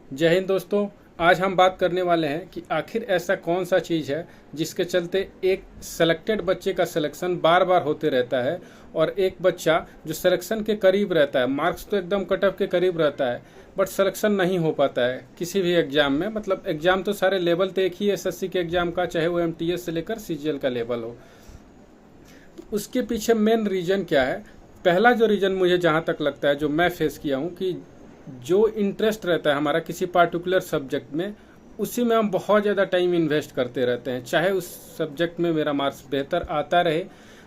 जय हिंद दोस्तों। आज हम बात करने वाले हैं कि आखिर ऐसा कौन सा चीज़ है जिसके चलते एक सेलेक्टेड बच्चे का सिलेक्शन बार बार होते रहता है और एक बच्चा जो सिलेक्शन के करीब रहता है, मार्क्स तो एकदम कट ऑफ के करीब रहता है, बट सिलेक्शन नहीं हो पाता है किसी भी एग्जाम में। मतलब एग्जाम तो सारे लेवल तो एक ही एसएससी के एग्जाम का, चाहे वो एमटीएस से लेकर सीजीएल का लेवल हो। तो उसके पीछे मेन रीजन क्या है? पहला जो रीजन मुझे जहाँ तक लगता है, जो मैं फेस किया हूँ, कि जो इंटरेस्ट रहता है हमारा किसी पार्टिकुलर सब्जेक्ट में, उसी में हम बहुत ज़्यादा टाइम इन्वेस्ट करते रहते हैं। चाहे उस सब्जेक्ट में मेरा मार्क्स बेहतर आता रहे,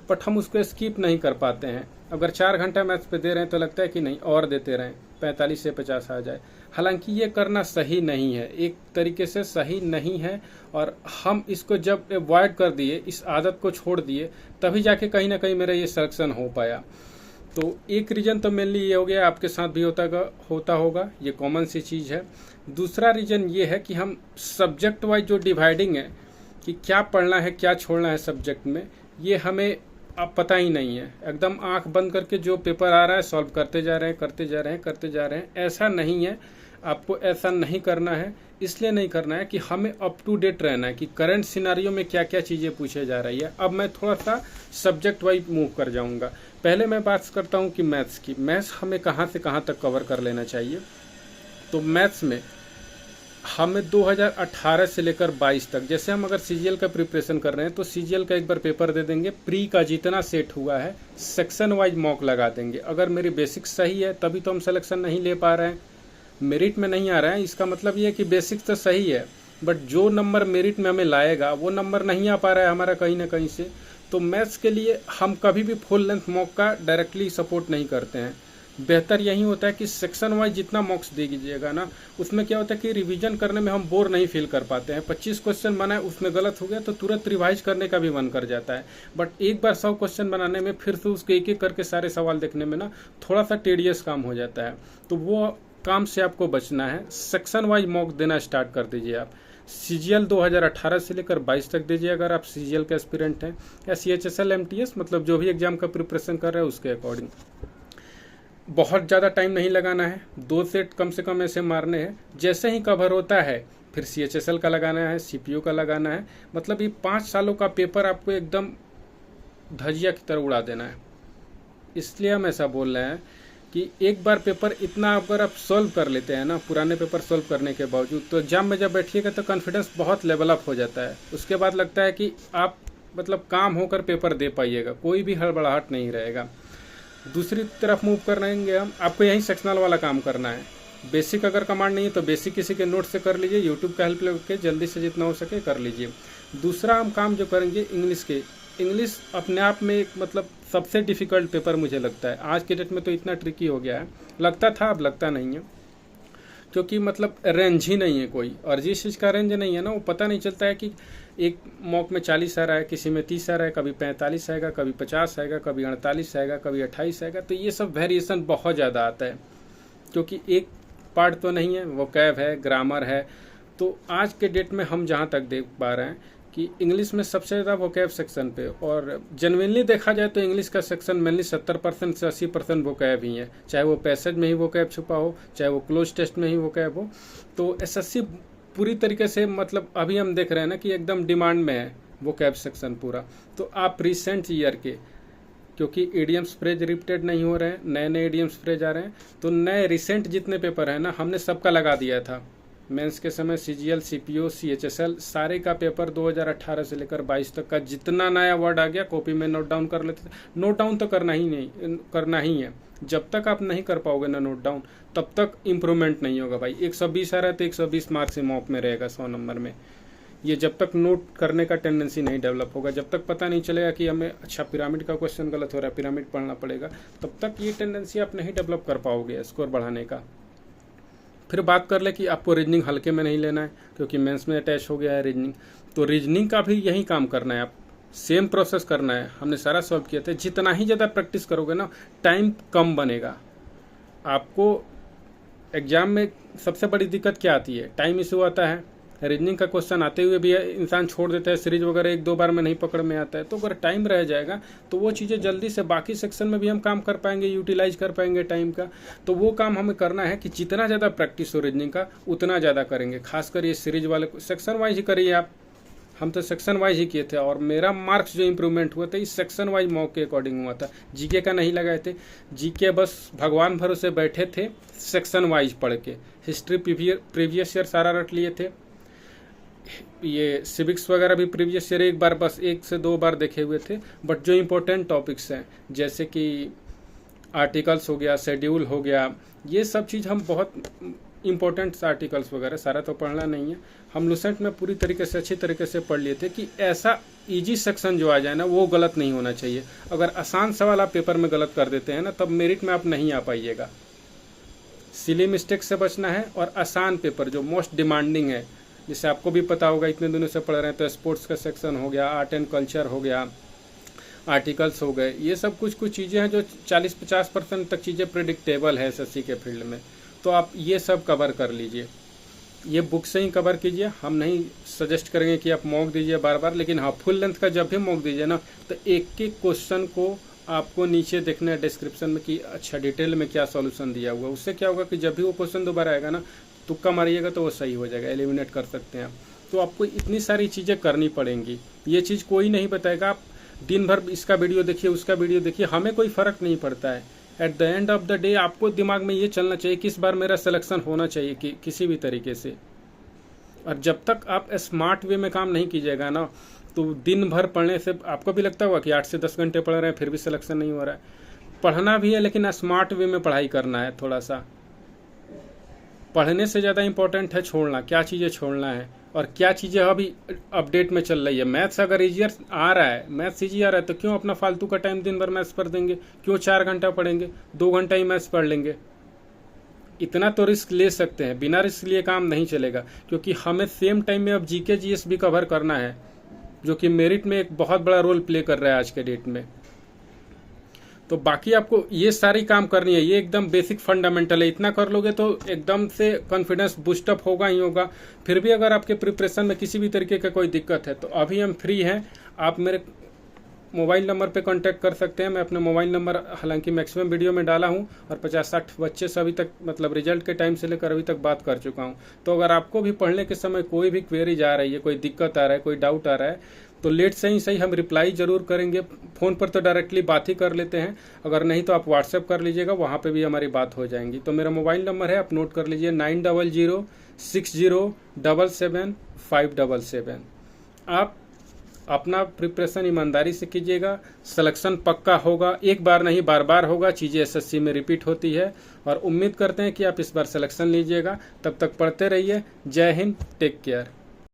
बट हम उसको स्किप नहीं कर पाते हैं। अगर 4 घंटा मैथ्स पे दे रहे हैं तो लगता है कि नहीं और देते रहें, 45 से 50 आ जाए। हालांकि ये करना सही नहीं है, एक तरीके से सही नहीं है। और हम इसको जब अवॉइड कर दिए, इस आदत को छोड़ दिए, तभी जाके कहीं ना कहीं मेरा ये सिलेक्शन हो पाया। तो एक रीज़न तो मेनली ये हो गया, आपके साथ भी होता होगा, ये कॉमन सी चीज़ है। दूसरा रीज़न ये है कि हम सब्जेक्ट वाइज जो डिवाइडिंग है कि क्या पढ़ना है क्या छोड़ना है सब्जेक्ट में, ये हमें अब पता ही नहीं है। एकदम आंख बंद करके जो पेपर आ रहा है सॉल्व करते जा रहे हैं, करते जा रहे हैं, करते जा रहे हैं। ऐसा नहीं है, आपको ऐसा नहीं करना है। इसलिए नहीं करना है कि हमें अप टू डेट रहना है कि करंट सिनारियो में क्या क्या चीज़ें पूछे जा रही है। अब मैं थोड़ा सा सब्जेक्ट वाइज मूव कर जाऊंगा। पहले मैं बात करता हूं कि मैथ्स की। मैथ्स हमें कहां से कहां तक कवर कर लेना चाहिए। तो मैथ्स में हमें 2018 से लेकर 22 तक, जैसे हम अगर सीजीएल का प्रिपरेशन कर रहे हैं तो सीजीएल का एक बार पेपर दे देंगे, प्री का जितना सेट हुआ है सेक्शन वाइज मॉक लगा देंगे। अगर मेरी बेसिक सही है तभी तो हम सिलेक्शन नहीं ले पा रहे हैं, मेरिट में नहीं आ रहा है। इसका मतलब ये है कि बेसिक तो सही है, बट जो नंबर मेरिट में हमें लाएगा वो नंबर नहीं आ पा रहा है हमारा कहीं ना कहीं से। तो मैथ्स के लिए हम कभी भी फुल लेंथ मॉक का डायरेक्टली सपोर्ट नहीं करते हैं। बेहतर यही होता है कि सेक्शन वाइज जितना मॉक्स दे दीजिएगा ना, उसमें क्या होता है कि रिवीजन करने में हम बोर नहीं फील कर पाते हैं। 25 क्वेश्चन बनाए, उसमें गलत हो गया तो तुरंत रिवाइज करने का भी मन कर जाता है। बट एक बार 100 क्वेश्चन बनाने में फिर से उसके एक एक करके सारे सवाल देखने में ना थोड़ा सा टेडियस काम हो जाता है। तो वो काम से आपको बचना है। सेक्शन वाइज मॉक देना स्टार्ट कर दीजिए आप। सीजीएल 2018 से लेकर 22 तक दीजिए अगर आप सीजीएल के एस्पिरेंट हैं, या सीएचएसएल एमटीएस, मतलब जो भी एग्जाम का प्रिपरेशन कर रहे हैं उसके अकॉर्डिंग। बहुत ज़्यादा टाइम नहीं लगाना है, 2 सेट कम से कम ऐसे मारने हैं। जैसे ही कवर होता है फिर सीएचएसएल का लगाना है, सीपीयू का लगाना है। मतलब ये 5 सालों का पेपर आपको एकदम धजिया की तरह उड़ा देना है। इसलिए हम ऐसा बोल रहे हैं कि एक बार पेपर इतना अगर आप सॉल्व कर लेते हैं ना, पुराने पेपर सॉल्व करने के बावजूद, तो एग्जाम में जब बैठिएगा तो कॉन्फिडेंस बहुत लेवल अप हो जाता है। उसके बाद लगता है कि आप मतलब काम होकर पेपर दे पाइएगा, कोई भी हड़बड़ाहट नहीं रहेगा। दूसरी तरफ मूव कर रहेंगे हम, आपको यही सेक्शनल वाला काम करना है। बेसिक अगर कमांड नहीं है तो बेसिक किसी के नोट से कर लीजिए, यूट्यूब का हेल्प लेके जल्दी से जितना हो सके कर लीजिए। दूसरा हम काम जो करेंगे इंग्लिश के। इंग्लिश अपने आप में एक मतलब सबसे डिफ़िकल्ट पेपर मुझे लगता है। आज के डेट में तो इतना ट्रिकी हो गया है, लगता था अब लगता नहीं है, क्योंकि मतलब रेंज ही नहीं है कोई। और जिस चीज़ का रेंज नहीं है ना, वो पता नहीं चलता है कि एक मॉक में 40 आ रहा है, किसी में 30 आ रहा है, कभी 45 आएगा, कभी 50 आएगा, कभी 48 आएगा, कभी 28 आएगा। तो ये सब वेरिएशन बहुत ज़्यादा आता है, क्योंकि एक पार्ट तो नहीं है, वोकैब है, ग्रामर है। तो आज के डेट में हम जहाँ तक देख पा रहे हैं कि इंग्लिश में सबसे ज़्यादा वोकैब सेक्शन पे, और जेन्युइनली देखा जाए तो इंग्लिश का सेक्शन मेनली 70% से 80% वोकैब ही है। चाहे वो पैसेज में ही वोकैब छुपा हो, चाहे वो क्लोज टेस्ट में ही वोकैब हो। तो एसएससी पूरी तरीके से मतलब अभी हम देख रहे हैं ना कि एकदम डिमांड में है वोकैब सेक्शन पूरा। तो आप रिसेंट ईयर के, क्योंकि ईडीएम्स फ्रेज रिपीटेड नहीं हो रहे हैं, नए नए ईडीएम्स फ्रेज आ रहे हैं, तो नए रिसेंट जितने पेपर हैं ना, हमने सबका लगा दिया था। मेंस के समय सीजीएल, सीपीओ, सीएचएसएल सारे का पेपर 2018 से लेकर 22 तक का जितना नया वर्ड आ गया कॉपी में नोट डाउन कर लेते थे। नोट डाउन तो करना ही है। जब तक आप नहीं कर पाओगे ना नोट डाउन, तब तक इम्प्रूवमेंट नहीं होगा भाई। 120 आ रहा है तो 120 मार्क्स ही मॉक में रहेगा 100 नंबर में। ये जब तक नोट करने का टेंडेंसी नहीं डेवलप होगा, जब तक पता नहीं चलेगा कि हमें अच्छा पिरामिड का क्वेश्चन गलत हो रहा है, पिरामिड पढ़ना पड़ेगा, तब तक ये टेंडेंसी आप नहीं डेवलप कर पाओगे स्कोर बढ़ाने का। फिर बात कर ले कि आपको रीजनिंग हल्के में नहीं लेना है, क्योंकि मेंस में अटैच हो गया है रीजनिंग। तो रीजनिंग का भी यही काम करना है, आप सेम प्रोसेस करना है। हमने सारा सॉल्व किया था। जितना ही ज़्यादा प्रैक्टिस करोगे ना, टाइम कम बनेगा आपको। एग्जाम में सबसे बड़ी दिक्कत क्या आती है? टाइम इशू आता है। रीजनिंग का क्वेश्चन आते हुए भी इंसान छोड़ देता है, सीरीज वगैरह 1-2 बार में नहीं पकड़ में आता है। तो अगर टाइम रह जाएगा तो वो चीज़ें जल्दी से बाकी सेक्शन में भी हम काम कर पाएंगे, यूटिलाइज कर पाएंगे टाइम का। तो वो काम हमें करना है कि जितना ज़्यादा प्रैक्टिस हो रीजनिंग का उतना ज़्यादा करेंगे। खासकर ये सीरीज वाले सेक्शन वाइज ही करिए आप। हम तो सेक्शन वाइज ही किए थे और मेरा मार्क्स जो इम्प्रूवमेंट हुआ था इस सेक्शन वाइज मॉक के अकॉर्डिंग हुआ था। जीके का नहीं लगाए थे, जीके बस भगवान भरोसे बैठे थे सेक्शन वाइज पढ़ के। हिस्ट्री प्रीवियस ईयर सारा रट लिए थे, ये सिविक्स वगैरह भी प्रीवियस ईयर एक बार बस 1 से 2 बार देखे हुए थे। बट जो इम्पोर्टेंट टॉपिक्स हैं जैसे कि आर्टिकल्स हो गया, शेड्यूल हो गया, ये सब चीज़ हम बहुत इम्पोर्टेंट आर्टिकल्स वगैरह सारा तो पढ़ना नहीं है। हम लुसेंट में पूरी तरीके से अच्छी तरीके से पढ़ लिए थे कि ऐसा इजी सेक्शन जो आ जाए ना वो गलत नहीं होना चाहिए। अगर आसान सवाल आप पेपर में गलत कर देते हैं ना तब मेरिट में आप नहीं आ पाइएगा। सिली मिस्टेक से बचना है और आसान पेपर जो मोस्ट डिमांडिंग है, जैसे आपको भी पता होगा इतने दिनों से पढ़ रहे हैं तो स्पोर्ट्स का सेक्शन हो गया, आर्ट एंड कल्चर हो गया, आर्टिकल्स हो गए, ये सब कुछ चीज़ें हैं जो 40-50% तक चीज़ें प्रेडिक्टेबल है एसएससी के फील्ड में। तो आप ये सब कवर कर लीजिए, ये बुक से ही कवर कीजिए। हम नहीं सजेस्ट करेंगे कि आप मॉक दीजिए बार बार, लेकिन हाँ फुल लेंथ का जब भी मॉक दीजिए ना तो एक एक क्वेश्चन को आपको नीचे देखना है डिस्क्रिप्शन में कि अच्छा डिटेल में क्या सॉल्यूशन दिया हुआ। उससे क्या होगा कि जब भी वो क्वेश्चन दोबारा आएगा ना तुक्का मारिएगा तो वो सही हो जाएगा, एलिमिनेट कर सकते हैं आप। तो आपको इतनी सारी चीज़ें करनी पड़ेंगी, ये चीज़ कोई नहीं बताएगा। आप दिन भर इसका वीडियो देखिए, उसका वीडियो देखिए, हमें कोई फ़र्क नहीं पड़ता है। At the end of the day आपको दिमाग में ये चलना चाहिए कि इस बार मेरा सिलेक्शन होना चाहिए कि किसी भी तरीके से। और जब तक आप स्मार्ट वे में काम नहीं कीजिएगा ना तो दिन भर पढ़ने से आपको भी लगता होगा कि 8 से 10 घंटे पढ़ रहे हैं फिर भी सिलेक्शन नहीं हो रहा है। पढ़ना भी है लेकिन स्मार्ट वे में पढ़ाई करना है। थोड़ा सा पढ़ने से ज़्यादा इंपॉर्टेंट है छोड़ना, क्या चीज़ें छोड़ना है और क्या चीज़ें अभी अपडेट में चल रही है। मैथ्स अगर ईजियर आ रहा है, मैथ्स ईजी आ रहा है तो क्यों अपना फालतू का टाइम दिन भर मैथ्स पर देंगे? क्यों 4 घंटा पढ़ेंगे, 2 घंटा ही मैथ्स पढ़ लेंगे? इतना तो रिस्क ले सकते हैं, बिना रिस्क लिए काम नहीं चलेगा। क्योंकि हमें सेम टाइम में अब जीके जीएस भी कवर करना है जो कि मेरिट में एक बहुत बड़ा रोल प्ले कर रहा है आज के डेट में। तो बाकी आपको ये सारी काम करनी है, ये एकदम बेसिक फंडामेंटल है। इतना कर लोगे तो एकदम से कॉन्फिडेंस बूस्टअप होगा ही होगा। फिर भी अगर आपके प्रिपरेशन में किसी भी तरीके का कोई दिक्कत है तो अभी हम फ्री हैं, आप मेरे मोबाइल नंबर पे कांटेक्ट कर सकते हैं। मैं अपना मोबाइल नंबर हालांकि मैक्सिमम वीडियो में डाला हूं और 50-60 बच्चे से अभी तक मतलब रिजल्ट के टाइम से लेकर अभी तक बात कर चुका हूं। तो अगर आपको भी पढ़ने के समय कोई भी क्वेरीज आ रही है, कोई दिक्कत आ रहा है, कोई डाउट आ रहा है तो लेट से ही सही हम रिप्लाई जरूर करेंगे। फ़ोन पर तो डायरेक्टली बात ही कर लेते हैं, अगर नहीं तो आप व्हाट्सएप कर लीजिएगा, वहाँ पे भी हमारी बात हो जाएंगी। तो मेरा मोबाइल नंबर है, आप नोट कर लीजिए 9006077577। आप अपना प्रिपरेशन ईमानदारी से कीजिएगा, सिलेक्शन पक्का होगा। एक बार नहीं बार बार होगा, चीज़ें एसएससी में रिपीट होती है और उम्मीद करते हैं कि आप इस बार सिलेक्शन लीजिएगा। तब तक पढ़ते रहिए। जय हिंद, टेक केयर।